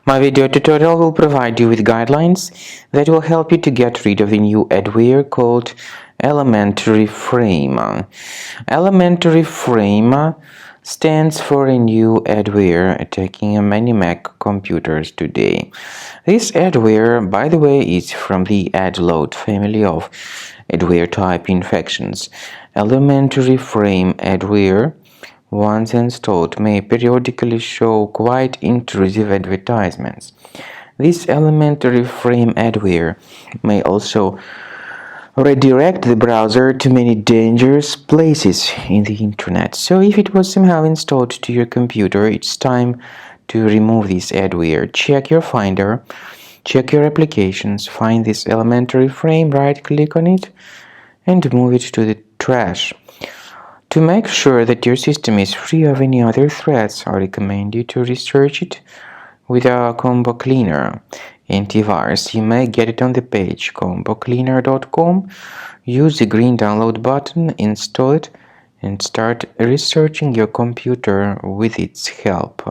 My video tutorial will provide you with guidelines that will help you to get rid of the new adware called ElementaryFrame. ElementaryFrame stands for a new adware attacking many Mac computers today. This adware, by the way, is from the adload family of adware type infections. ElementaryFrame adware, once installed, may periodically show quite intrusive advertisements. This ElementaryFrame adware may also redirect the browser to many dangerous places in the internet. So if it was somehow installed to your computer, it's time to remove this adware. Check your Finder, check your applications, find this ElementaryFrame, right-click on it, and move it to the trash. To make sure that your system is free of any other threats, I recommend you to research it with a combo cleaner antivirus. You may get it on the page combocleaner.com. Use the green download button, install it, and start researching your computer with its help.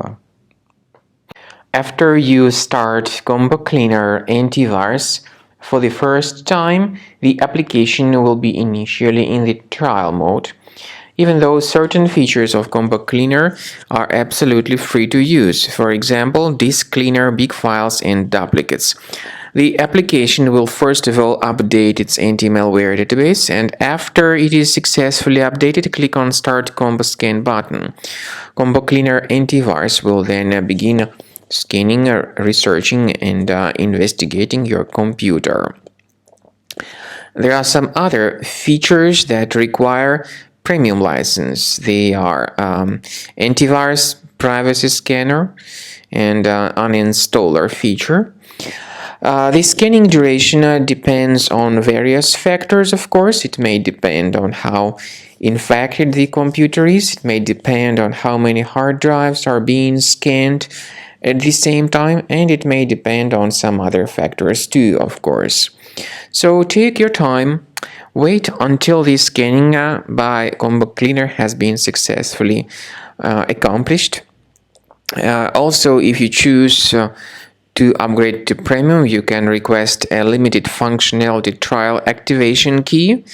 After you start Combo Cleaner antivirus for the first time, the application will be initially in the trial mode, even though certain features of Combo Cleaner are absolutely free to use. For example, disk cleaner, big files, and duplicates. The application will first of all update its anti-malware database, and after it is successfully updated, click on Start Combo Scan button. Combo Cleaner antivirus will then begin scanning, researching, and investigating your computer. There are some other features that require premium license. They are antivirus, privacy scanner, and uninstaller feature. The scanning duration depends on various factors, of course. It may depend on how infected the computer is. It may depend on how many hard drives are being scanned at the same time, and it may depend on some other factors too, of course. So take your time. Wait until the scanning by Combo Cleaner has been successfully accomplished. Also, if you choose to upgrade to Premium, you can request a limited functionality trial activation key.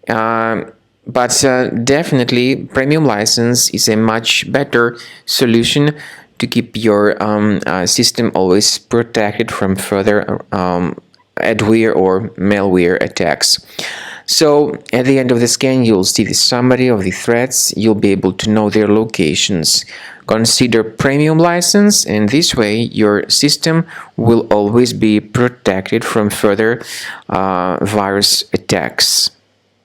But definitely, Premium license is a much better solution to keep your system always protected from further adware or malware attacks. So at the end of the scan, you'll see the summary of the threats. You'll be able to know their locations. Consider Premium license, and this way your system will always be protected from further virus attacks.